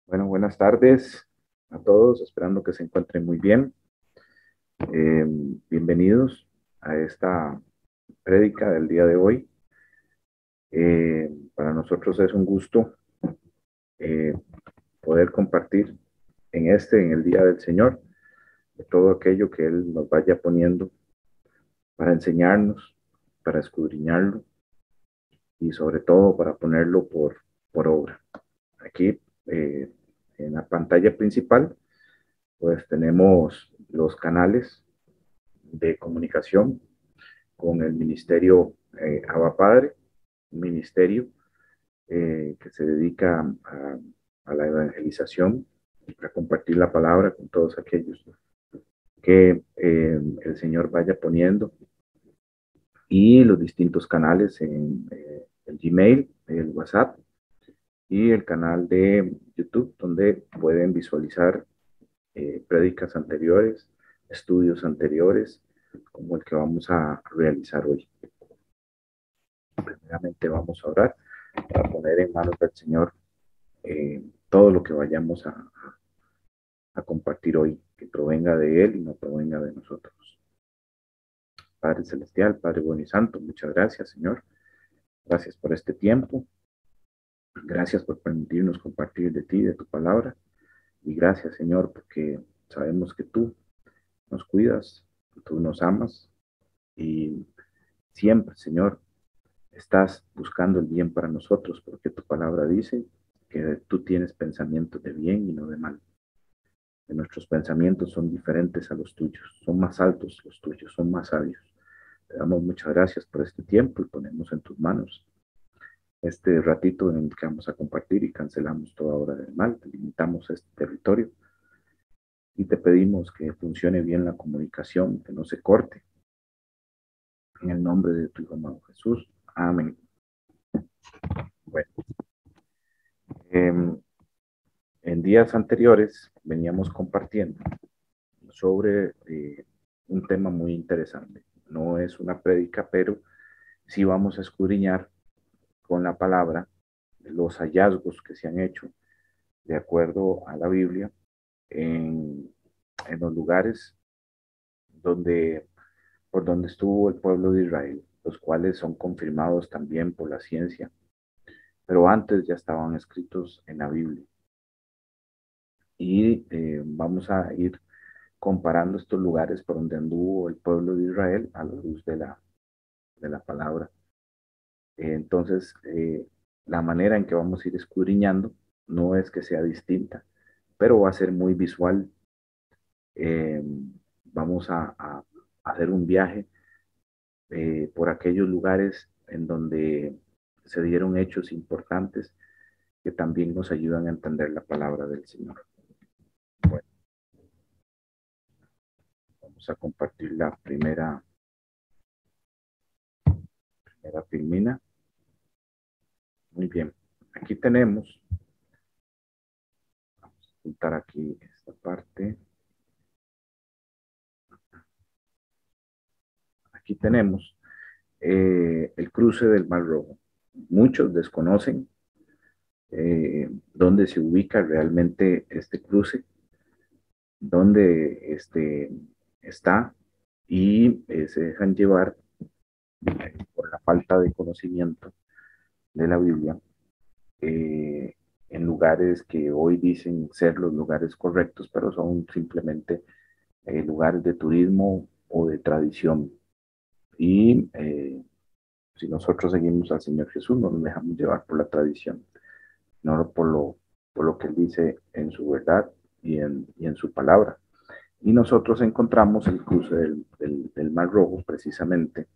Bueno, buenas tardes a todos, esperando que se encuentren muy bien. Bienvenidos a esta prédica del día de hoy. Para nosotros es un gusto eh, poder compartir en el Día del Señor, de todo aquello que Él nos vaya poniendo para enseñarnos, para escudriñarlo y sobre todo para ponerlo por obra. Aquí en la pantalla principal pues tenemos los canales de comunicación con el ministerio Abba Padre, un ministerio que se dedica a la evangelización, a compartir la palabra con todos aquellos que el Señor vaya poniendo, y los distintos canales en el Gmail, el WhatsApp y el canal de YouTube, donde pueden visualizar prédicas anteriores, estudios anteriores, como el que vamos a realizar hoy. Primeramente vamos a orar para poner en manos del Señor todo lo que vayamos a compartir hoy, que provenga de Él y no provenga de nosotros. Padre Celestial, Padre bueno y santo, muchas gracias, Señor. Gracias por este tiempo. Gracias por permitirnos compartir de ti, de tu palabra. Y gracias, Señor, porque sabemos que tú nos cuidas, tú nos amas y siempre, Señor, estás buscando el bien para nosotros, porque tu palabra dice que tú tienes pensamientos de bien y no de mal. Que nuestros pensamientos son diferentes a los tuyos, son más altos los tuyos, son más sabios. Te damos muchas gracias por este tiempo y ponemos en tus manos este ratito en el que vamos a compartir y cancelamos toda obra del mal, limitamos este territorio y te pedimos que funcione bien la comunicación, que no se corte. En el nombre de tu Hijo amado Jesús. Amén. Bueno, en días anteriores veníamos compartiendo sobre un tema muy interesante. No es una prédica, pero sí vamos a escudriñar con la palabra los hallazgos que se han hecho de acuerdo a la Biblia en los lugares por donde estuvo el pueblo de Israel, los cuales son confirmados también por la ciencia, pero antes ya estaban escritos en la Biblia. Y vamos a ir comparando estos lugares por donde anduvo el pueblo de Israel a la luz de la palabra. Entonces, la manera en que vamos a ir escudriñando no es que sea distinta, pero va a ser muy visual. Eh, Vamos a hacer un viaje por aquellos lugares en donde se dieron hechos importantes que también nos ayudan a entender la palabra del Señor. Bueno, vamos a compartir la primera filmina. Muy bien, aquí tenemos, vamos a juntar aquí esta parte. Aquí tenemos el cruce del Mar Rojo. Muchos desconocen dónde se ubica realmente este cruce, dónde está, y se dejan llevar por la falta de conocimiento de la Biblia en lugares que hoy dicen ser los lugares correctos, pero son simplemente lugares de turismo o de tradición. Y si nosotros seguimos al Señor Jesús, no nos dejamos llevar por la tradición, no por lo que Él dice en su verdad y en su palabra. Y nosotros encontramos el cruce del Mar Rojo precisamente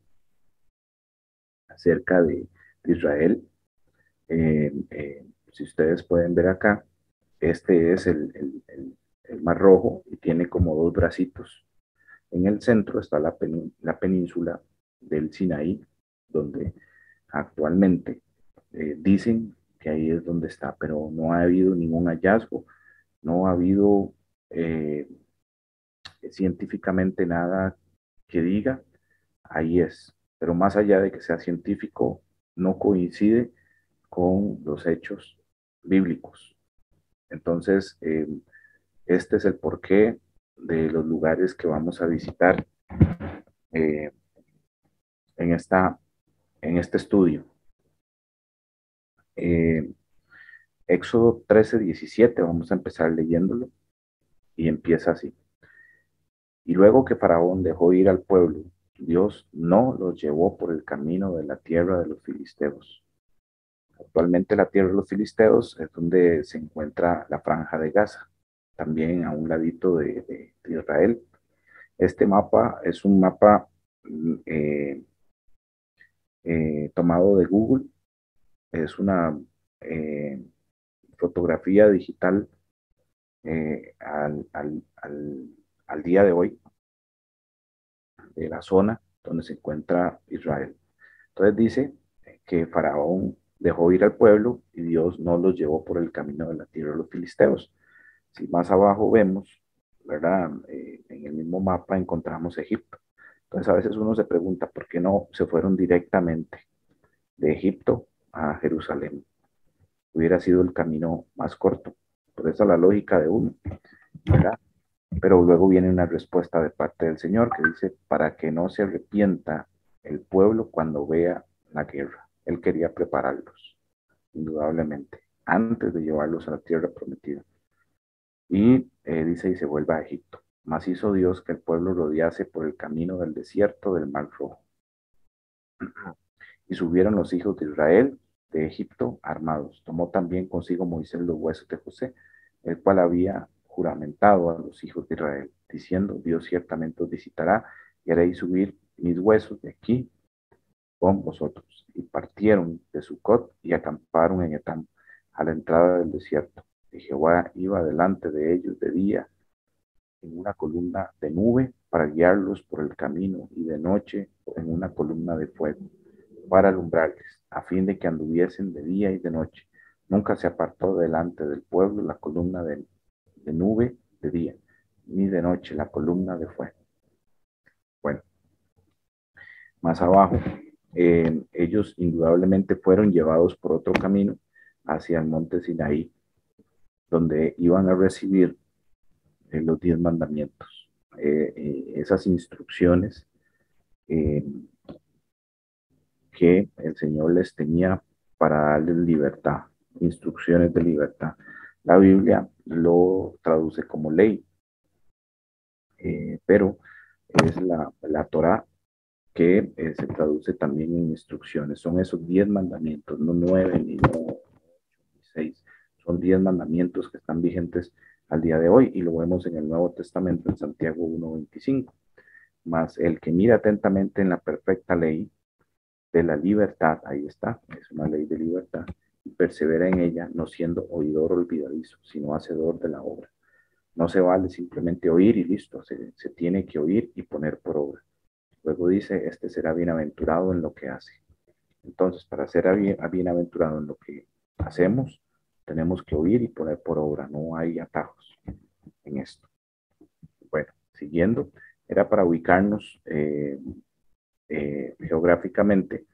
cerca de Israel. Si ustedes pueden ver acá, este es el Mar Rojo y tiene como dos bracitos. En el centro está la península del Sinaí, donde actualmente dicen que ahí es donde está, pero no ha habido ningún hallazgo, no ha habido científicamente nada que diga, ahí es. Pero más allá de que sea científico, no coincide con los hechos bíblicos. Entonces, este es el porqué de los lugares que vamos a visitar eh, en, en este estudio. Eh, Éxodo 13:17, vamos a empezar leyéndolo y empieza así. Y luego que Faraón dejó ir al pueblo, Dios no los llevó por el camino de la tierra de los filisteos. Actualmente la tierra de los filisteos es donde se encuentra la franja de Gaza, también a un ladito de Israel. Este mapa es un mapa eh, tomado de Google, es una eh, fotografía digital eh, al, al, al, al día de hoy de la zona donde se encuentra Israel. Entonces dice que Faraón dejó ir al pueblo y Dios no los llevó por el camino de la tierra de los filisteos. Si más abajo vemos, ¿verdad? En el mismo mapa encontramos Egipto. Entonces a veces uno se pregunta, ¿por qué no se fueron directamente de Egipto a Jerusalén? Hubiera sido el camino más corto. Por esa es la lógica de uno, ¿verdad? Pero luego viene una respuesta de parte del Señor que dice, para que no se arrepienta el pueblo cuando vea la guerra. Él quería prepararlos, indudablemente, antes de llevarlos a la tierra prometida. Y dice, y se vuelve a Egipto. Mas hizo Dios que el pueblo rodease por el camino del desierto del Mar Rojo. Y subieron los hijos de Israel de Egipto armados. Tomó también consigo Moisés los huesos de José, el cual había juramentado a los hijos de Israel, diciendo, Dios ciertamente os visitará y haréis subir mis huesos de aquí con vosotros. Y partieron de Sucot y acamparon en Etam, a la entrada del desierto. Y Jehová iba delante de ellos de día en una columna de nube para guiarlos por el camino, y de noche en una columna de fuego para alumbrarles, a fin de que anduviesen de día y de noche. Nunca se apartó delante del pueblo la columna de nube de día, ni de noche la columna de fuego. Bueno, más abajo, ellos indudablemente fueron llevados por otro camino hacia el monte Sinaí, donde iban a recibir los 10 mandamientos. Esas instrucciones eh, que el Señor les tenía para darles libertad, instrucciones de libertad. La Biblia lo traduce como ley, pero es la Torá que se traduce también en instrucciones. Son esos 10 mandamientos, no 9 ni 6. Son 10 mandamientos que están vigentes al día de hoy y lo vemos en el Nuevo Testamento en Santiago 1:25. Mas el que mira atentamente en la perfecta ley de la libertad, ahí está, es una ley de libertad, y persevera en ella, no siendo oidor olvidadizo, sino hacedor de la obra. No se vale simplemente oír y listo, se tiene que oír y poner por obra. Luego dice, este será bienaventurado en lo que hace. Entonces, para ser bienaventurado en lo que hacemos, tenemos que oír y poner por obra, no hay atajos en esto. Bueno, siguiendo, era para ubicarnos geográficamente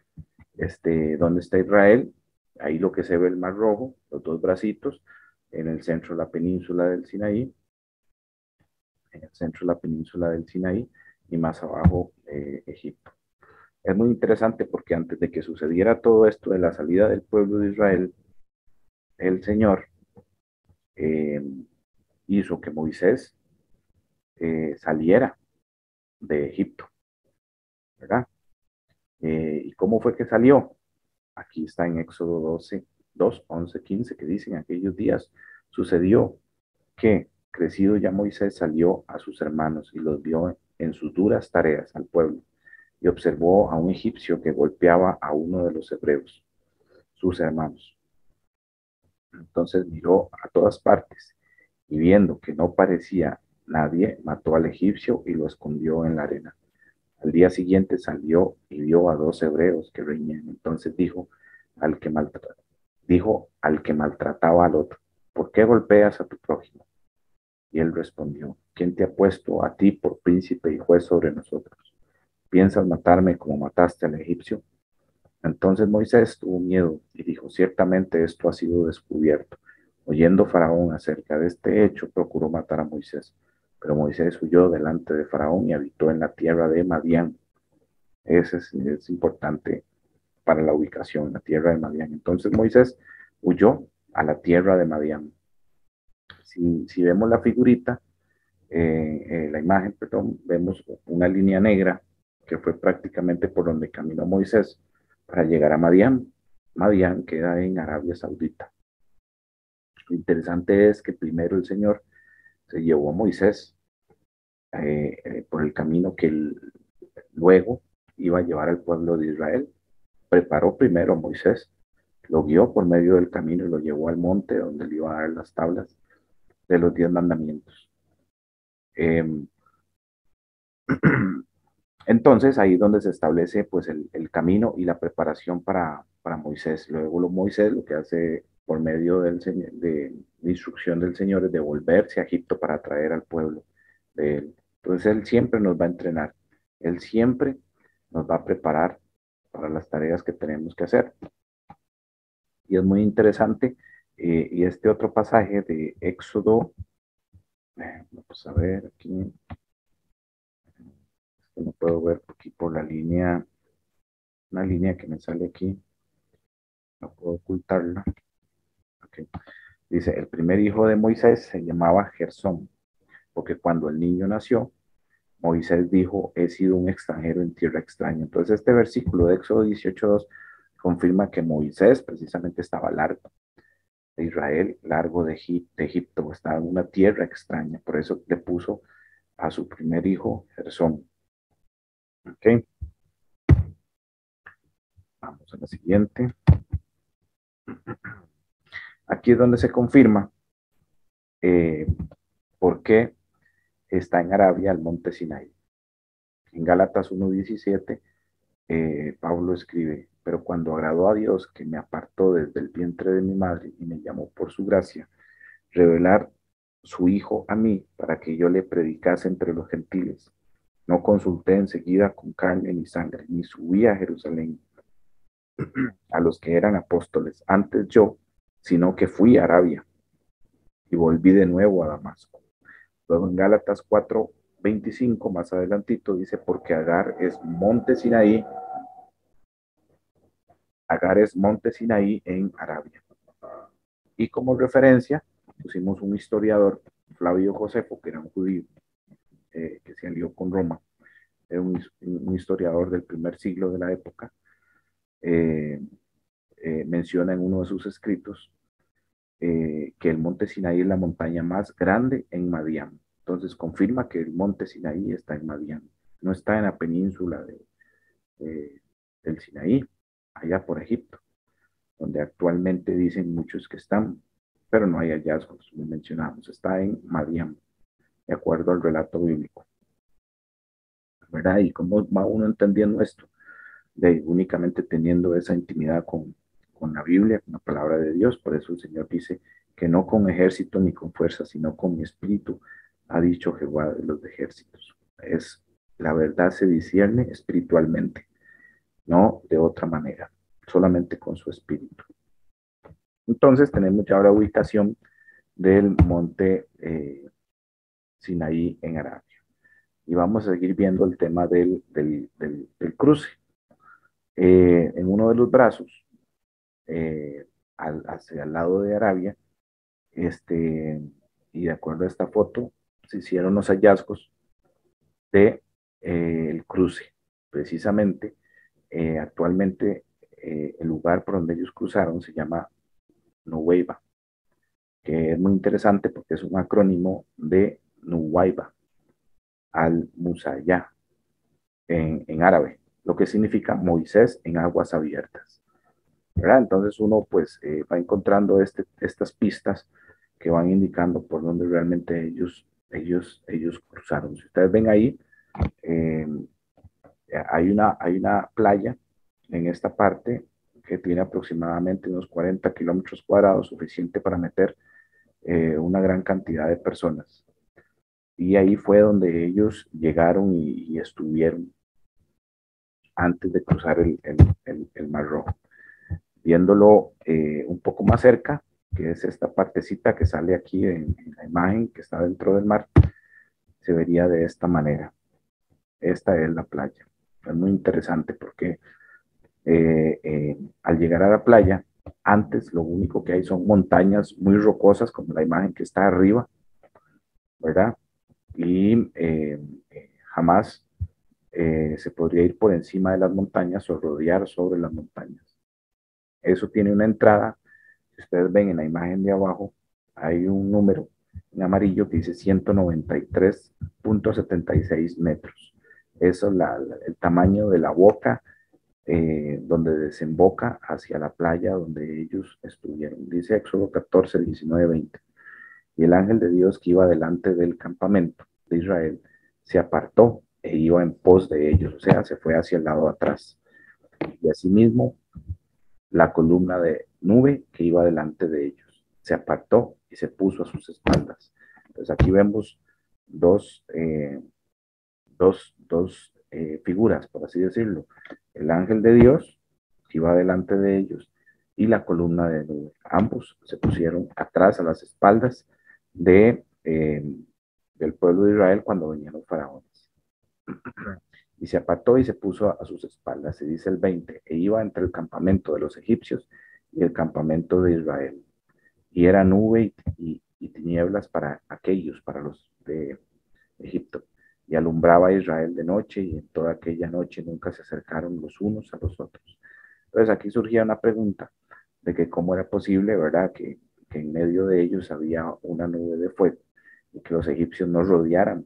donde está Israel, ahí lo que se ve el Mar Rojo, los dos bracitos, en el centro la península del Sinaí, en el centro la península del Sinaí y más abajo Egipto. Es muy interesante porque antes de que sucediera todo esto de la salida del pueblo de Israel, el Señor eh, hizo que Moisés saliera de Egipto, ¿verdad? ¿Y cómo fue que salió? Aquí está en Éxodo 12, 2, 11, 15, que dicen aquellos días sucedió que, crecido ya Moisés, salió a sus hermanos y los vio en sus duras tareas al pueblo, y observó a un egipcio que golpeaba a uno de los hebreos, sus hermanos. Entonces miró a todas partes y viendo que no parecía nadie, mató al egipcio y lo escondió en la arena. Al día siguiente salió y vio a dos hebreos que reñían. Entonces dijo al que maltrataba al otro, ¿por qué golpeas a tu prójimo? Y él respondió, ¿quién te ha puesto a ti por príncipe y juez sobre nosotros? ¿Piensas matarme como mataste al egipcio? Entonces Moisés tuvo miedo y dijo, ciertamente esto ha sido descubierto. Oyendo Faraón acerca de este hecho, procuró matar a Moisés. Pero Moisés huyó delante de Faraón y habitó en la tierra de Madián. Ese es importante para la ubicación, la tierra de Madián. Entonces Moisés huyó a la tierra de Madián. Si vemos la figurita, la imagen, perdón, vemos una línea negra que fue prácticamente por donde caminó Moisés para llegar a Madián. Madián queda en Arabia Saudita. Lo interesante es que primero el Señor se llevó a Moisés por el camino que él luego iba a llevar al pueblo de Israel. Preparó primero a Moisés, lo guió por medio del camino y lo llevó al monte donde le iba a dar las tablas de los 10 mandamientos. Eh, Entonces, ahí es donde se establece pues el camino y la preparación para Moisés. Luego Moisés lo que hace por medio de instrucción del Señor es devolverse a Egipto para traer al pueblo de él. Entonces, Él siempre nos va a entrenar. Él siempre nos va a preparar para las tareas que tenemos que hacer. Y es muy interesante. Y este otro pasaje de Éxodo, vamos a ver aquí, no puedo ver aquí por la línea, una línea que me sale aquí, no puedo ocultarla. Okay. Dice, el primer hijo de Moisés se llamaba Gersón, porque cuando el niño nació, Moisés dijo, he sido un extranjero en tierra extraña. Entonces este versículo de Éxodo 18:2 confirma que Moisés precisamente estaba largo de Israel, largo de Egipto, estaba en una tierra extraña. Por eso le puso a su primer hijo Gersón. Ok, vamos a la siguiente. Aquí es donde se confirma eh, por qué está en Arabia el monte Sinaí. En Gálatas 1:17, Pablo escribe, pero cuando agradó a Dios que me apartó desde el vientre de mi madre y me llamó por su gracia, revelar su Hijo a mí para que yo le predicase entre los gentiles. No consulté enseguida con carne ni sangre, ni subí a Jerusalén a los que eran apóstoles antes yo, sino que fui a Arabia y volví de nuevo a Damasco. Luego en Gálatas 4:25, más adelantito, dice, porque Agar es monte Sinaí en Arabia. Y como referencia, pusimos un historiador, Flavio Josefo, que era un judío, que se alió con Roma, era un historiador del primer siglo de la época, eh, menciona en uno de sus escritos que el monte Sinaí es la montaña más grande en Madián. Entonces confirma que el monte Sinaí está en Madián, no está en la península eh, del Sinaí, allá por Egipto, donde actualmente dicen muchos que están, pero no hay hallazgos, como mencionamos, está en Madián, de acuerdo al relato bíblico, ¿verdad? ¿Y cómo va uno entendiendo esto? De únicamente teniendo esa intimidad con la Biblia, con la palabra de Dios. Por eso el Señor dice que no con ejército ni con fuerza, sino con mi espíritu, ha dicho Jehová de los ejércitos. La verdad se discierne espiritualmente, no de otra manera, solamente con su espíritu. Entonces tenemos ya la ubicación del monte Sinaí en Arabia. Y vamos a seguir viendo el tema del cruce. En uno de los brazos, hacia el lado de Arabia, y de acuerdo a esta foto, se hicieron los hallazgos de el cruce. Precisamente, actualmente, el lugar por donde ellos cruzaron se llama Nuweiba, que es muy interesante porque es un acrónimo de Nuwaiba al-Musayá en árabe, lo que significa Moisés en aguas abiertas. ¿Verdad? Entonces uno pues va encontrando estas pistas que van indicando por dónde realmente ellos cruzaron. Si ustedes ven ahí, eh, hay una playa en esta parte que tiene aproximadamente unos 40 kilómetros cuadrados, suficiente para meter una gran cantidad de personas. Y ahí fue donde ellos llegaron y estuvieron antes de cruzar el Mar Rojo. Viéndolo un poco más cerca, que es esta partecita que sale aquí en la imagen que está dentro del mar, se vería de esta manera. Esta es la playa. Es muy interesante porque al llegar a la playa, antes lo único que hay son montañas muy rocosas, como la imagen que está arriba, ¿verdad? Y jamás se podría ir por encima de las montañas o rodear sobre las montañas. Eso tiene una entrada. Si ustedes ven en la imagen de abajo, hay un número en amarillo que dice 193.76 metros. Eso es el tamaño de la boca donde desemboca hacia la playa donde ellos estuvieron. Dice Éxodo 14, 19, 20. Y el ángel de Dios que iba delante del campamento de Israel se apartó e iba en pos de ellos, o sea, se fue hacia el lado atrás. Y asimismo, la columna de nube que iba delante de ellos se apartó y se puso a sus espaldas. Entonces aquí vemos dos, figuras, por así decirlo. El ángel de Dios que iba delante de ellos y la columna de nube. Ambos se pusieron atrás a las espaldas del pueblo de Israel cuando venían los faraones. Y se apartó y se puso a sus espaldas. Se dice el 20, e iba entre el campamento de los egipcios y el campamento de Israel. Y era nube y tinieblas para aquellos, para los de Egipto. Y alumbraba a Israel de noche, y en toda aquella noche nunca se acercaron los unos a los otros. Entonces aquí surgía una pregunta de que cómo era posible, ¿verdad? Que en medio de ellos había una nube de fuego y que los egipcios no rodearan,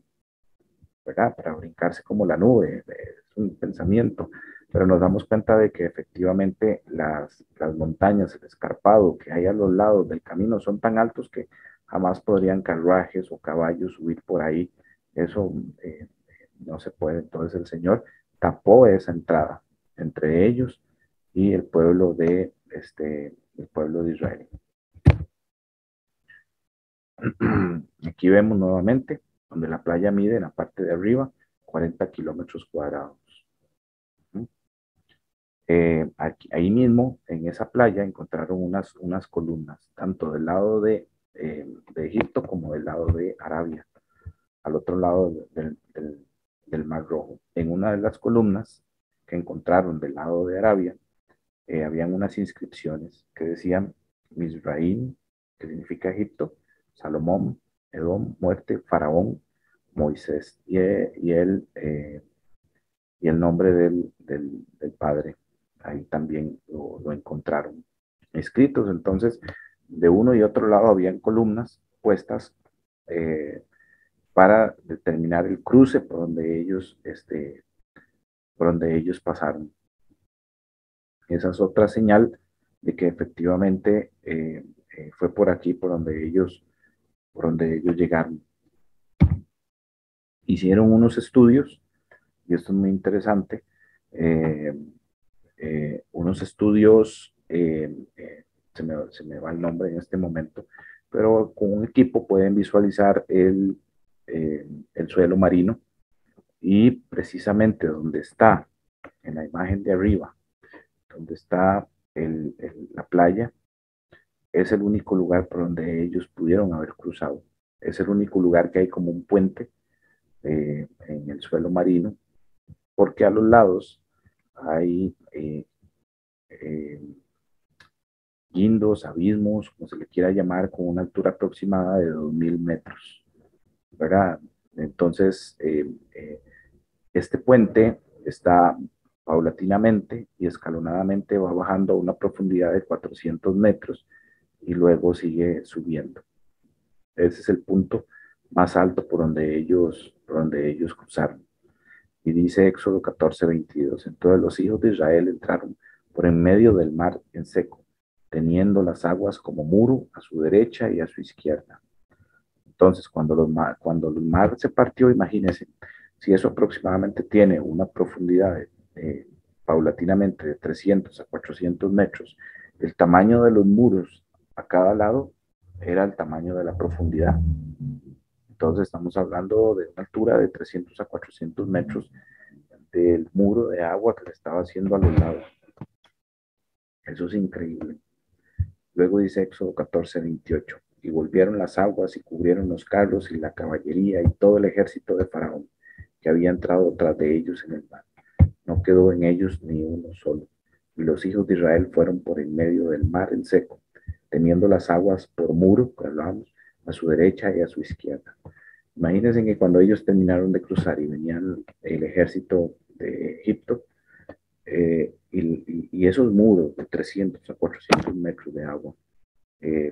¿verdad? Para brincarse como la nube, es un pensamiento, pero nos damos cuenta de que efectivamente las montañas, el escarpado que hay a los lados del camino son tan altos que jamás podrían carruajes o caballos subir por ahí. Eso no se puede. Entonces el Señor tapó esa entrada entre ellos y el pueblo de Israel. Aquí vemos nuevamente donde la playa mide en la parte de arriba 40 kilómetros cuadrados. Ahí mismo, en esa playa, encontraron unas columnas, tanto del lado de Egipto como del lado de Arabia, al otro lado del Mar Rojo. En una de las columnas que encontraron del lado de Arabia, habían unas inscripciones que decían Misraim, que significa Egipto, Salomón, Edom, muerte, Faraón, Moisés, y el nombre del padre. Ahí también lo encontraron escritos. Entonces, de uno y otro lado habían columnas puestas para determinar el cruce por donde ellos pasaron. Esa es otra señal de que efectivamente fue por aquí por donde ellos llegaron. Hicieron unos estudios, y esto es muy interesante, unos estudios, se me va el nombre en este momento, pero con un equipo pueden visualizar el suelo marino, y precisamente donde está, en la imagen de arriba, donde está la playa, es el único lugar por donde ellos pudieron haber cruzado. Es el único lugar que hay como un puente en el suelo marino, porque a los lados hay guindos, abismos, como se le quiera llamar, con una altura aproximada de 2.000 metros, ¿verdad? Entonces, este puente está paulatinamente y escalonadamente va bajando a una profundidad de 400 metros y luego sigue subiendo. Ese es el punto más alto por donde ellos cruzaron. Y dice Éxodo 14, 22. Entonces los hijos de Israel entraron por en medio del mar en seco, teniendo las aguas como muro a su derecha y a su izquierda. Entonces, cuando el mar se partió, imagínense, si eso aproximadamente tiene una profundidad paulatinamente de 300 a 400 metros, el tamaño de los muros a cada lado era el tamaño de la profundidad. Entonces estamos hablando de una altura de 300 a 400 metros del muro de agua que le estaba haciendo a los lados. Eso es increíble. Luego dice Éxodo 14:28, y volvieron las aguas y cubrieron los carros y la caballería y todo el ejército de Faraón que había entrado tras de ellos en el mar. No quedó en ellos ni uno solo. Y los hijos de Israel fueron por en medio del mar en seco, teniendo las aguas por muro, que hablábamos, a su derecha y a su izquierda. Imagínense que cuando ellos terminaron de cruzar y venían el ejército de Egipto, y esos muros de 300 a 400 metros de agua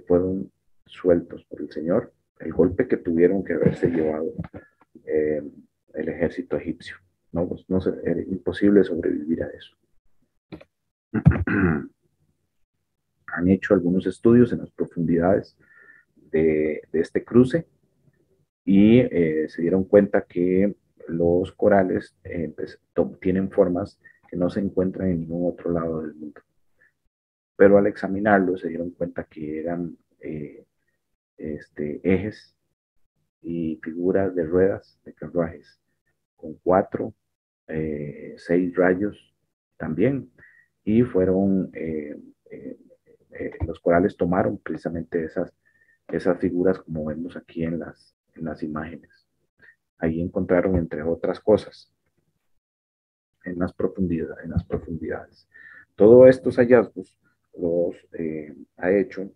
fueron sueltos por el Señor, el golpe que tuvieron que haberse llevado eh, el ejército egipcio. No, pues, no era imposible sobrevivir a eso. Han hecho algunos estudios en las profundidades de este cruce y se dieron cuenta que los corales pues, tienen formas que no se encuentran en ningún otro lado del mundo. Pero al examinarlo se dieron cuenta que eran ejes y figuras de ruedas de carruajes con 4, 6 rayos también. Y fueron, los corales tomaron precisamente esas figuras como vemos aquí en las imágenes. Ahí encontraron, entre otras cosas, en las profundidades. Todos estos hallazgos los ha hecho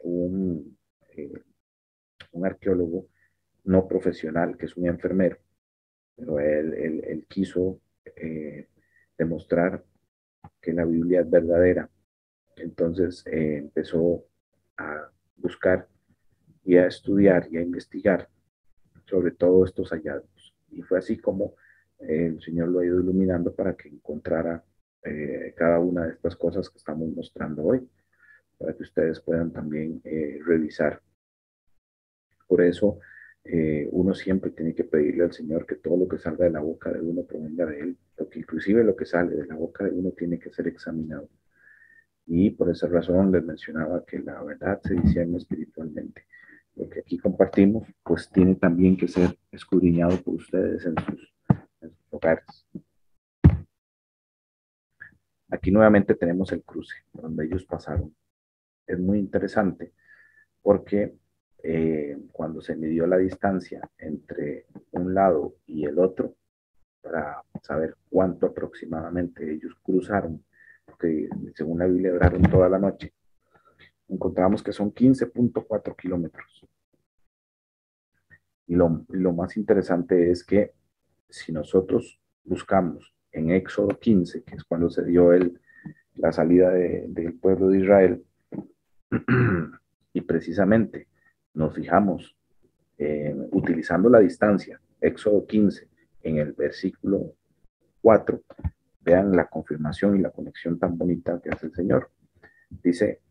un, eh, un arqueólogo no profesional, que es un enfermero, pero él quiso demostrar que la Biblia es verdadera. Entonces empezó a buscar y a estudiar y a investigar sobre todos estos hallazgos. Y fue así como el Señor lo ha ido iluminando para que encontrara cada una de estas cosas que estamos mostrando hoy, para que ustedes puedan también revisar. Por eso uno siempre tiene que pedirle al Señor que todo lo que salga de la boca de uno provenga de Él, porque inclusive lo que sale de la boca de uno tiene que ser examinado. Y por esa razón les mencionaba que la verdad se discierne espiritualmente. Lo que aquí compartimos, pues tiene también que ser escudriñado por ustedes en sus hogares. Aquí nuevamente tenemos el cruce, donde ellos pasaron. Es muy interesante porque cuando se midió la distancia entre un lado y el otro, para saber cuánto aproximadamente ellos cruzaron, porque según la Biblia duraron toda la noche, encontramos que son 15.4 kilómetros. Y lo más interesante es que si nosotros buscamos en Éxodo 15, que es cuando se dio la salida del pueblo de Israel, y precisamente nos fijamos utilizando la distancia, Éxodo 15, en el versículo 4, vean la confirmación y la conexión tan bonita que hace el Señor. Dice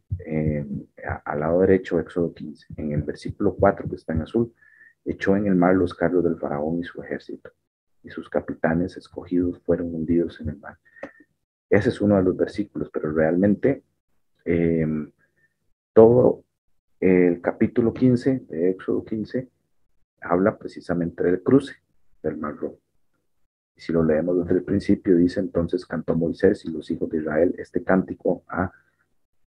al lado derecho, Éxodo 15, en el versículo 4 que está en azul, echó en el mar los carros del faraón y su ejército, y sus capitanes escogidos fueron hundidos en el mar. Ese es uno de los versículos, pero realmente eh, todo el capítulo 15 de Éxodo 15 habla precisamente del cruce del Mar Rojo. Y si lo leemos desde el principio, dice: entonces cantó Moisés y los hijos de Israel este cántico a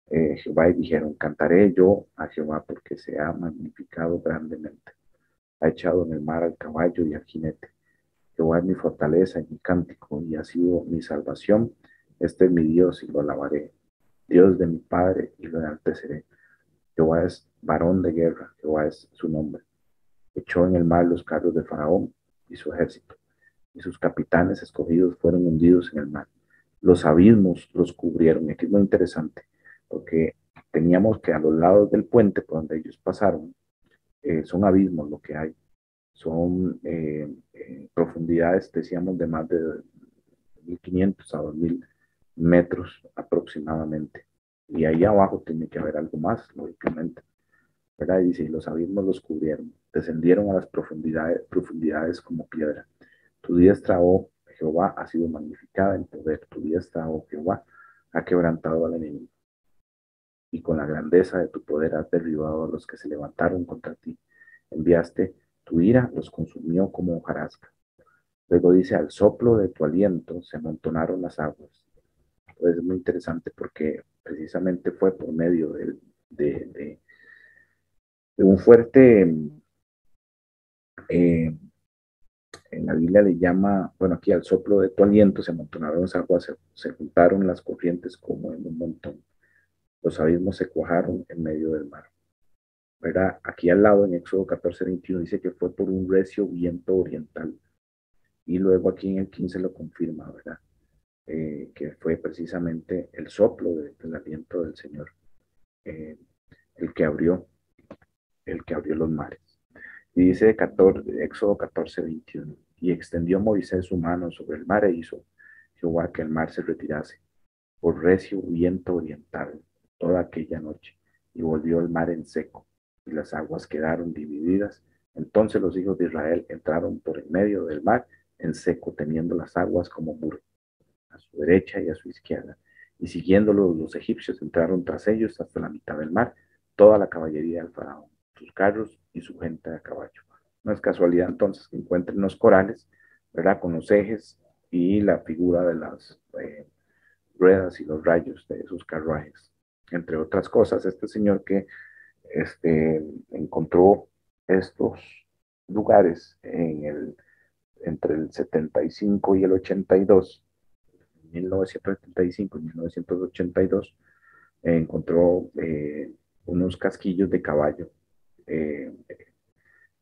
Jehová y dijeron: cantaré yo a Jehová porque se ha magnificado grandemente. Ha echado en el mar al caballo y al jinete. Jehová es mi fortaleza y mi cántico y ha sido mi salvación. Este es mi Dios y lo alabaré. Dios de mi Padre y lo enalteceré. Jehová es varón de guerra, Jehová es su nombre. Echó en el mar los carros de Faraón y su ejército, y sus capitanes escogidos fueron hundidos en el mar. Los abismos los cubrieron. Y aquí es muy interesante, porque teníamos que a los lados del puente por donde ellos pasaron, son abismos lo que hay. Son profundidades, decíamos, de más de 1.500 a 2.000 metros aproximadamente. Y ahí abajo tiene que haber algo más, lógicamente. ¿Verdad? Y dice: los abismos los cubrieron, descendieron a las profundidades como piedra. Tu diestra, oh Jehová, ha sido magnificada en poder. Tu diestra, oh Jehová, ha quebrantado al enemigo. Y con la grandeza de tu poder has derribado a los que se levantaron contra ti. Enviaste Tu ira los consumió como hojarasca. Luego dice, al soplo de tu aliento se amontonaron las aguas. Entonces es muy interesante porque precisamente fue por medio de, de, de un fuerte, eh, en la Biblia le llama, bueno, aquí al soplo de tu aliento se amontonaron las aguas, se juntaron las corrientes como en un montón. Los abismos se cuajaron en medio del mar. ¿Verdad? Aquí al lado en Éxodo 14:21 dice que fue por un recio viento oriental. Y luego aquí en el 15 lo confirma, ¿verdad? Que fue precisamente el soplo del aliento del Señor, eh, el que abrió, el que abrió los mares. Y dice Éxodo 14:21, y extendió Moisés su mano sobre el mar e hizo Jehová que el mar se retirase por recio viento oriental toda aquella noche, y volvió el mar en seco, y las aguas quedaron divididas. Entonces los hijos de Israel entraron por en medio del mar en seco, teniendo las aguas como muro, a su derecha y a su izquierda. Y siguiéndolos los egipcios entraron tras ellos hasta la mitad del mar, toda la caballería del faraón, sus carros y su gente a caballo. No es casualidad entonces que encuentren los corales, ¿verdad? Con los ejes y la figura de las ruedas y los rayos de sus carruajes. Entre otras cosas, este señor que encontró estos lugares entre el 75 y el 82, 1975 y 1982, encontró unos casquillos de caballo, eh,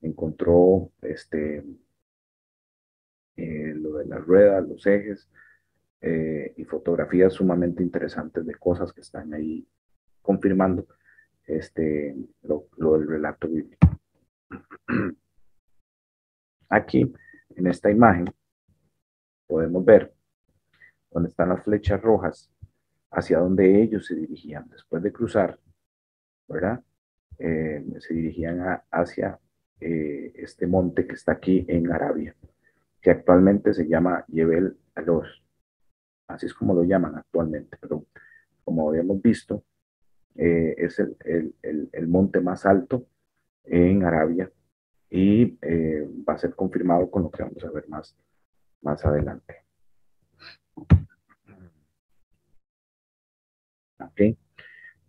encontró lo de las ruedas, los ejes, y fotografías sumamente interesantes de cosas que están ahí confirmando lo del relato bíblico. Aquí, en esta imagen, podemos ver donde están las flechas rojas, hacia donde ellos se dirigían. Después de cruzar, ¿verdad? Se dirigían hacia este monte que está aquí en Arabia, que actualmente se llama Jebel Alos. Así es como lo llaman actualmente, pero como habíamos visto, es el monte más alto en Arabia y va a ser confirmado con lo que vamos a ver más adelante. ¿Okay?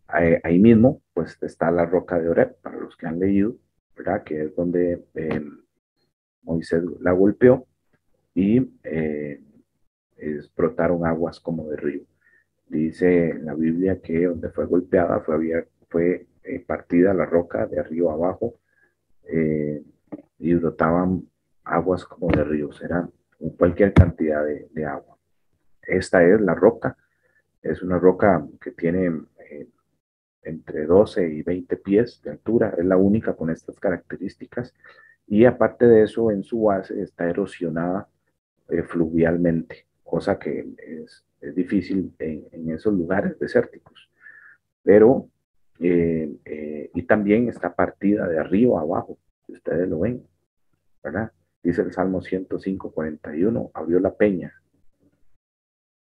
Ahí mismo, pues está la roca de Oreb, para los que han leído, ¿verdad? Que es donde Moisés la golpeó y brotaron aguas como de río. Dice en la Biblia que donde fue golpeada fue partida la roca de arriba abajo, eh, y brotaban aguas como de ríos, era cualquier cantidad de agua. Esta es la roca, es una roca que tiene entre 12 y 20 pies de altura, es la única con estas características, y aparte de eso en su base está erosionada fluvialmente, cosa que es difícil en esos lugares desérticos, pero y también está partida de arriba a abajo, si ustedes lo ven, ¿verdad? Dice el Salmo 105:41, abrió la peña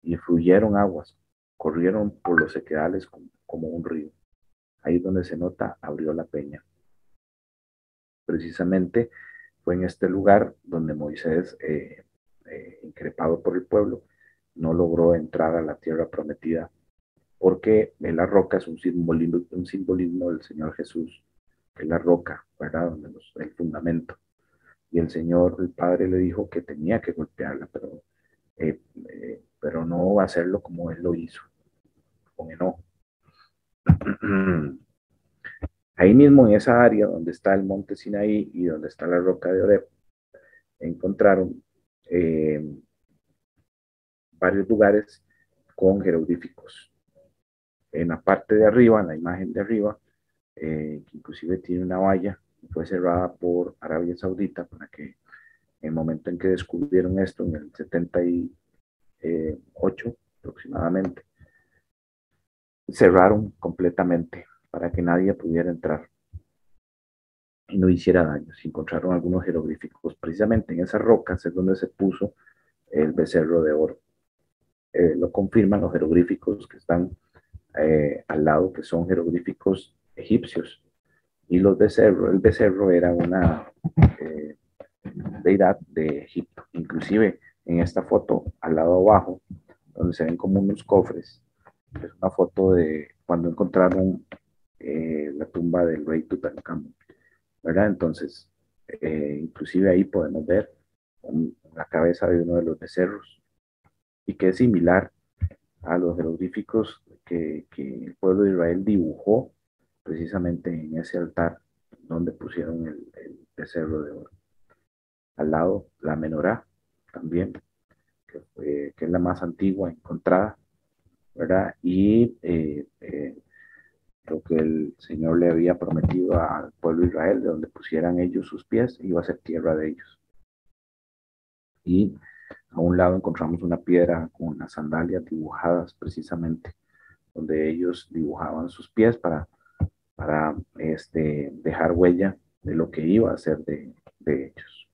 y fluyeron aguas, corrieron por los sequedales como un río. Ahí es donde se nota, abrió la peña. Precisamente fue en este lugar donde Moisés, increpado por el pueblo, no logró entrar a la tierra prometida, porque la roca es un simbolismo del Señor Jesús, que es la roca, ¿verdad? El fundamento. Y el Señor, el Padre, le dijo que tenía que golpearla, pero no hacerlo como Él lo hizo, con enojo. Ahí mismo en esa área donde está el monte Sinaí y donde está la roca de Oreb, encontraron varios lugares con jeroglíficos. En la parte de arriba, en la imagen de arriba, que inclusive tiene una valla, fue cerrada por Arabia Saudita para que en el momento en que descubrieron esto, en el 78 aproximadamente, cerraron completamente para que nadie pudiera entrar y no hiciera daño. Se encontraron algunos jeroglíficos. Precisamente en esas rocas es donde se puso el becerro de oro. Lo confirman los jeroglíficos que están al lado, que son jeroglíficos egipcios, Y los becerros, el becerro era una eh, deidad de Egipto. Inclusive en esta foto, al lado abajo, donde se ven como unos cofres, es una foto de cuando encontraron la tumba del rey Tutankamón, ¿verdad? Entonces, inclusive ahí podemos ver la cabeza de uno de los becerros y que es similar a los jeroglíficos que el pueblo de Israel dibujó precisamente en ese altar donde pusieron el becerro de oro. Al lado, la menorá también, que es la más antigua encontrada, ¿verdad? Y lo que el Señor le había prometido al pueblo de Israel, de donde pusieran ellos sus pies, iba a ser tierra de ellos. Y a un lado encontramos una piedra con las sandalias dibujadas precisamente, donde ellos dibujaban sus pies para dejar huella de lo que iba a ser de ellos.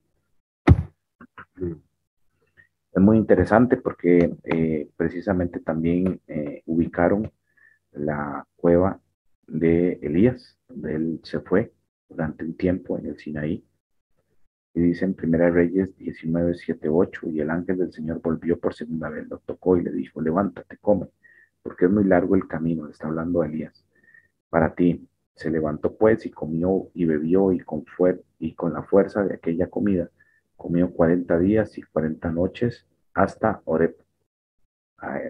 Es muy interesante porque precisamente también ubicaron la cueva de Elías, donde él se fue durante un tiempo en el Sinaí. Y dice en Primera Reyes 19, 7, 8, y el ángel del Señor volvió por segunda vez, lo tocó y le dijo, levántate, come, porque es muy largo el camino, está hablando Elías, para ti. Se levantó pues y comió y bebió y con la fuerza de aquella comida comió 40 días y 40 noches hasta Horeb,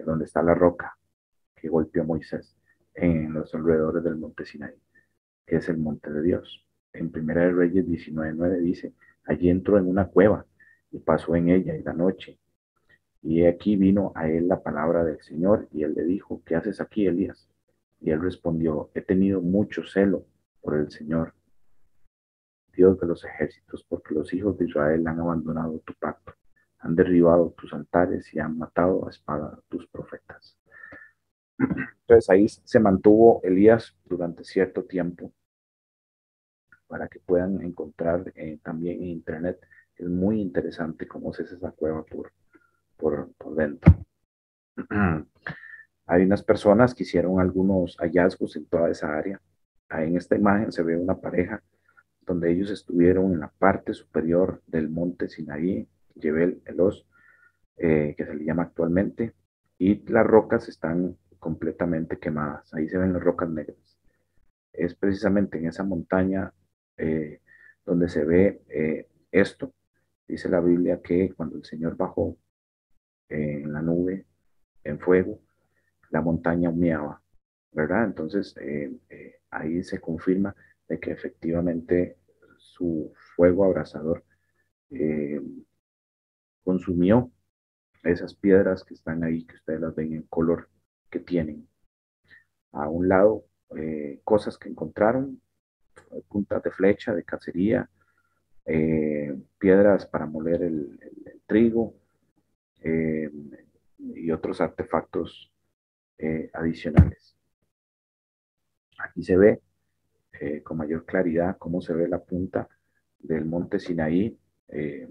donde está la roca que golpeó Moisés en los alrededores del monte Sinaí, que es el monte de Dios. En Primera de Reyes 19:9 dice, allí entró en una cueva y pasó en ella y la noche. Y aquí vino a él la palabra del Señor y él le dijo, ¿qué haces aquí, Elías? Y él respondió, he tenido mucho celo por el Señor, Dios de los ejércitos, porque los hijos de Israel han abandonado tu pacto, han derribado tus altares y han matado a espada a tus profetas. Entonces ahí se mantuvo Elías durante cierto tiempo para que puedan encontrar también en internet. Es muy interesante cómo se hace esa cueva por dentro. Hay unas personas que hicieron algunos hallazgos en toda esa área. Ahí en esta imagen se ve una pareja donde ellos estuvieron en la parte superior del monte Sinaí, Jebel Elos, que se le llama actualmente, y las rocas están completamente quemadas. Ahí se ven las rocas negras. Es precisamente en esa montaña donde se ve esto. Dice la Biblia que cuando el Señor bajó en la nube, en fuego, la montaña humeaba, ¿verdad? Entonces ahí se confirma de que efectivamente su fuego abrasador eh, consumió esas piedras que están ahí, que ustedes las ven en color que tienen. A un lado, cosas que encontraron, puntas de flecha, de cacería, piedras para moler el trigo eh, y otros artefactos adicionales. Aquí se ve con mayor claridad cómo se ve la punta del monte Sinaí eh,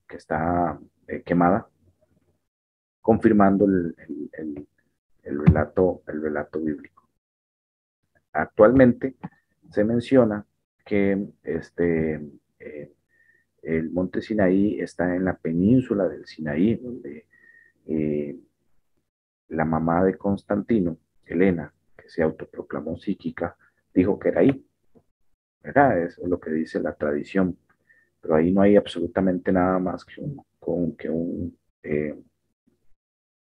que está quemada, confirmando el relato bíblico. Actualmente se menciona que eh, el monte Sinaí está en la península del Sinaí, donde eh, la mamá de Constantino, Helena, que se autoproclamó psíquica, dijo que era ahí, ¿verdad? Eso es lo que dice la tradición, pero ahí no hay absolutamente nada más que un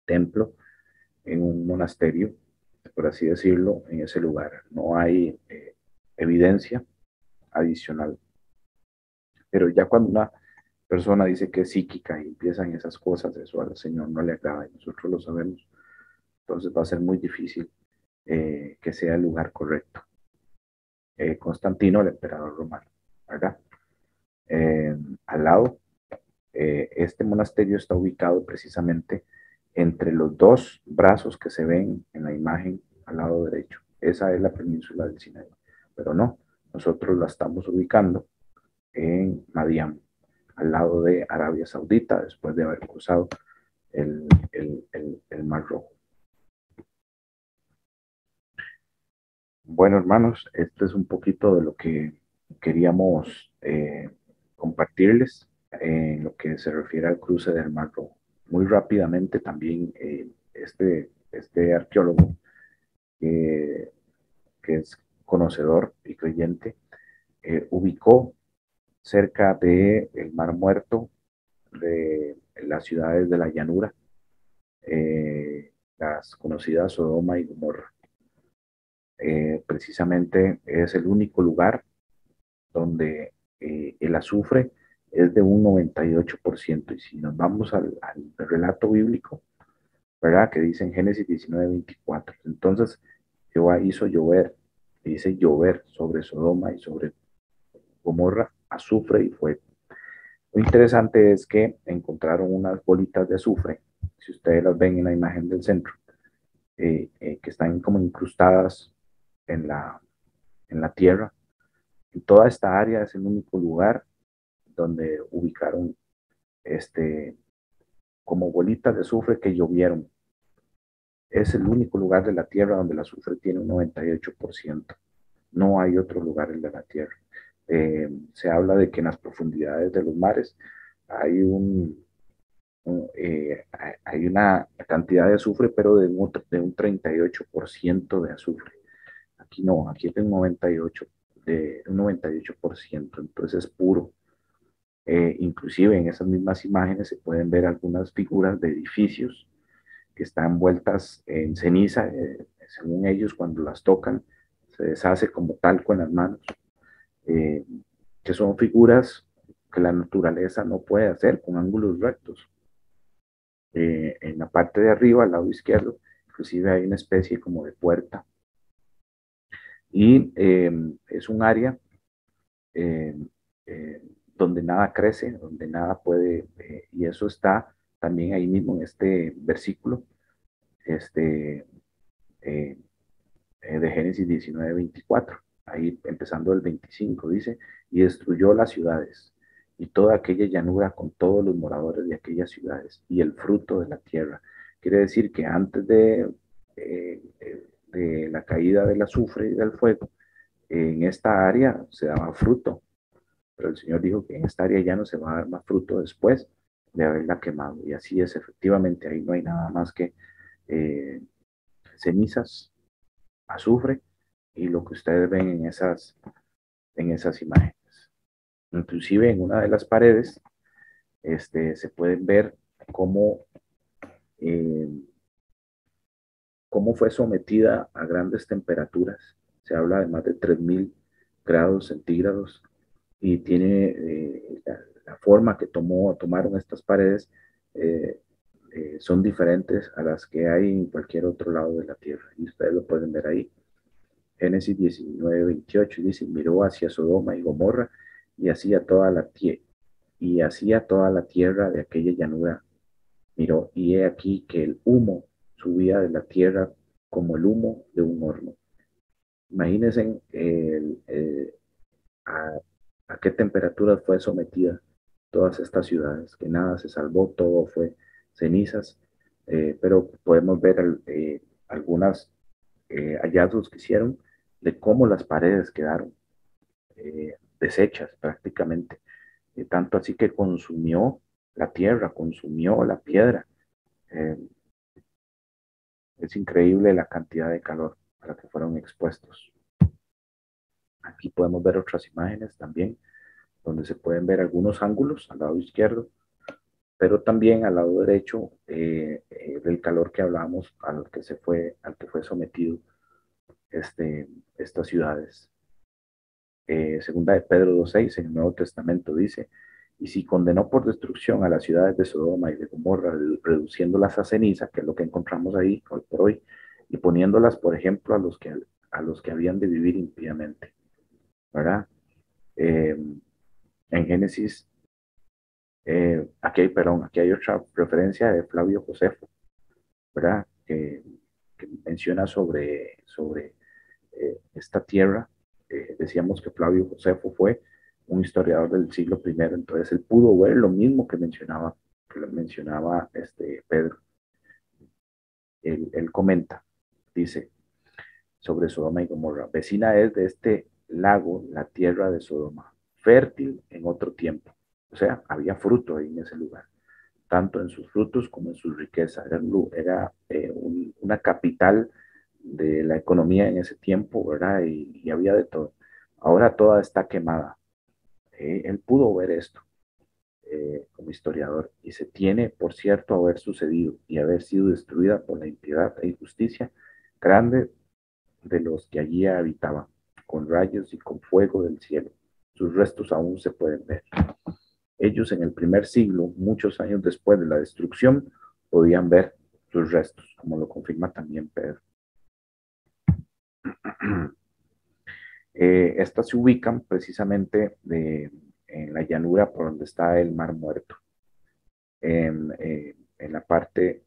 templo en un monasterio, por así decirlo, en ese lugar. No hay evidencia adicional. Pero ya cuando una persona dice que es psíquica y empiezan esas cosas, eso al Señor no le agrada y nosotros lo sabemos. Entonces va a ser muy difícil que sea el lugar correcto. Constantino, el emperador romano, ¿verdad? Eh, Al lado, este monasterio está ubicado precisamente entre los dos brazos que se ven en la imagen al lado derecho. Esa es la península del Sinaí, pero no, nosotros la estamos ubicando en Madián, al lado de Arabia Saudita, después de haber cruzado el Mar Rojo. Bueno, hermanos, esto es un poquito de lo que queríamos compartirles en lo que se refiere al cruce del Mar Rojo. Muy rápidamente también este arqueólogo que, que es conocedor y creyente ubicó cerca del Mar Muerto de las ciudades de la llanura, las conocidas Sodoma y Gomorra. Precisamente es el único lugar donde el azufre es de un 98%. Y si nos vamos al relato bíblico, ¿verdad? Que dice en Génesis 19:24. Entonces Jehová hizo llover, dice llover sobre Sodoma y sobre Gomorra, azufre y fuego. Lo interesante es que encontraron unas bolitas de azufre, si ustedes las ven en la imagen del centro, que están como incrustadas en en la tierra. En toda esta área es el único lugar donde ubicaron este, como bolitas de azufre que llovieron. Es el único lugar de la Tierra donde el azufre tiene un 98%. No hay otro lugar en la Tierra. Se habla de que en las profundidades de los mares hay hay una cantidad de azufre, pero de un 38% de azufre. Aquí no, aquí es de un 98%, de un 98%, entonces es puro. Inclusive en esas mismas imágenes se pueden ver algunas figuras de edificios que están envueltas en ceniza, según ellos cuando las tocan se deshace como talco en las manos, eh, que son figuras que la naturaleza no puede hacer con ángulos rectos. En la parte de arriba, al lado izquierdo, inclusive hay una especie como de puerta y es un área eh, eh, donde nada crece, donde nada puede, y eso está también ahí mismo en este versículo, este, eh, de Génesis 19:24, ahí empezando el 25, dice, y destruyó las ciudades y toda aquella llanura con todos los moradores de aquellas ciudades y el fruto de la tierra. Quiere decir que antes de la caída del azufre y del fuego, en esta área se daba fruto, pero el Señor dijo que en esta área ya no se va a dar más fruto después de haberla quemado. Y así es, efectivamente, ahí no hay nada más que eh, cenizas, azufre y lo que ustedes ven en esas imágenes. Inclusive en una de las paredes se pueden ver cómo, eh, cómo fue sometida a grandes temperaturas. Se habla de más de 3000 grados centígrados y tiene la forma que tomaron estas paredes eh, son diferentes a las que hay en cualquier otro lado de la Tierra. Y ustedes lo pueden ver ahí. Génesis 19:28 dice, miró hacia Sodoma y Gomorra y hacía toda la tierra y hacía toda la tierra de aquella llanura. Miró y he aquí que el humo subía de la tierra como el humo de un horno. Imagínense a, a qué temperaturas fue sometida todas estas ciudades, que nada se salvó, todo fue cenizas, pero podemos ver algunas hallazgos que hicieron de cómo las paredes quedaron deshechas prácticamente, tanto así que consumió la tierra, consumió la piedra. Eh, es increíble la cantidad de calor a la que fueron expuestos. Aquí podemos ver otras imágenes también, donde se pueden ver algunos ángulos al lado izquierdo, pero también al lado derecho del calor que hablábamos al que fue sometido estas ciudades. Segunda de Pedro 2:6 en el Nuevo Testamento dice, y si condenó por destrucción a las ciudades de Sodoma y de Gomorra, reduciéndolas a ceniza, que es lo que encontramos ahí hoy por hoy, y poniéndolas, por ejemplo, a los que habían de vivir impíamente, ¿verdad? Eh, en Génesis, aquí hay otra referencia de Flavio Josefo, ¿verdad? Que menciona sobre esta tierra. Decíamos que Flavio Josefo fue un historiador del siglo I, entonces él pudo ver lo mismo que mencionaba Pedro. Él comenta, dice, sobre Sodoma y Gomorra. Vecina es de este lago, la tierra de Sodoma, fértil en otro tiempo. O sea, había fruto ahí en ese lugar, tanto en sus frutos como en su riqueza. Era una capital de la economía en ese tiempo, ¿verdad? Y había de todo. Ahora toda está quemada. Él pudo ver esto como historiador y se tiene, por cierto, haber sucedido y haber sido destruida por la impiedad e injusticia grande de los que allí habitaban, con rayos y con fuego del cielo. Sus restos aún se pueden ver. Ellos en el primer siglo, muchos años después de la destrucción, podían ver sus restos, como lo confirma también Pedro. Estas se ubican precisamente en la llanura por donde está el Mar Muerto, en la parte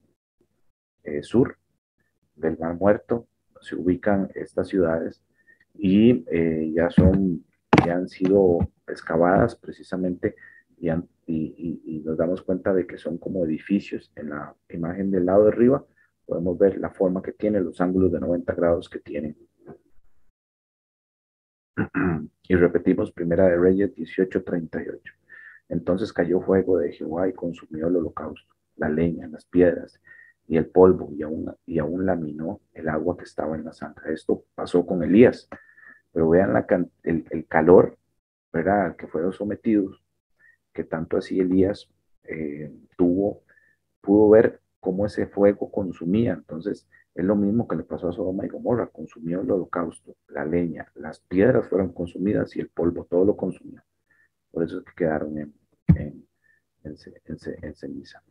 sur del Mar Muerto se ubican estas ciudades y ya han sido excavadas precisamente y nos damos cuenta de que son como edificios. En la imagen del lado de arriba podemos ver la forma que tiene, los ángulos de 90 grados que tienen. Y repetimos, Primera de Reyes 18:38. Entonces cayó fuego de Jehová y consumió el holocausto, la leña, las piedras y el polvo, y aún laminó el agua que estaba en la zanja. Esto pasó con Elías, pero vean el calor, ¿verdad?, al que fueron sometidos, que tanto así Elías eh, pudo ver cómo ese fuego consumía. Entonces, es lo mismo que le pasó a Sodoma y Gomorra, consumió el holocausto, la leña, las piedras fueron consumidas y el polvo, todo lo consumió. Por eso es que quedaron en, en ceniza.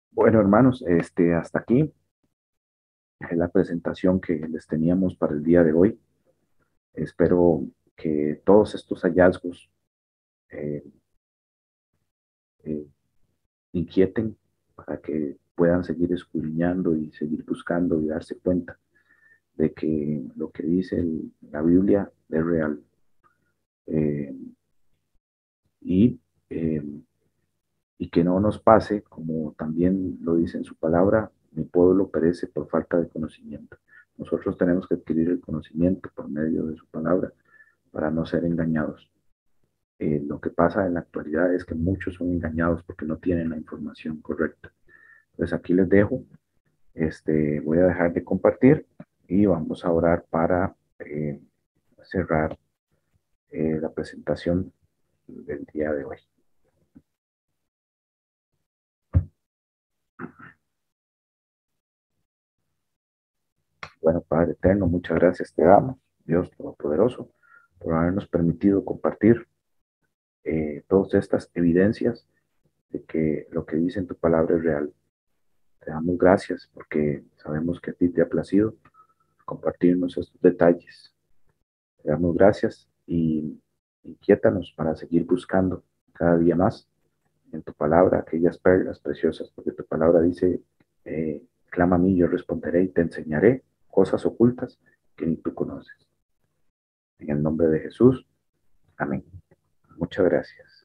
Bueno, hermanos, hasta aquí es la presentación que les teníamos para el día de hoy. Espero que todos estos hallazgos eh, eh, inquieten para que puedan seguir escudriñando y seguir buscando y darse cuenta de que lo que dice la Biblia es real. Eh, y, eh, y que no nos pase, como también lo dice en su palabra, mi pueblo perece por falta de conocimiento. Nosotros tenemos que adquirir el conocimiento por medio de su palabra para no ser engañados. Lo que pasa en la actualidad es que muchos son engañados porque no tienen la información correcta. Entonces aquí les dejo, voy a dejar de compartir y vamos a orar para cerrar la presentación del día de hoy. Bueno, Padre eterno, muchas gracias te damos, Dios Todopoderoso, por habernos permitido compartir todas estas evidencias de que lo que dice en tu palabra es real. Te damos gracias porque sabemos que a ti te ha placido compartirnos estos detalles. Te damos gracias y inquiétanos para seguir buscando cada día más en tu palabra aquellas perlas preciosas, porque tu palabra dice, clama a mí, yo responderé y te enseñaré cosas ocultas que ni tú conoces. En el nombre de Jesús, amén. Muchas gracias.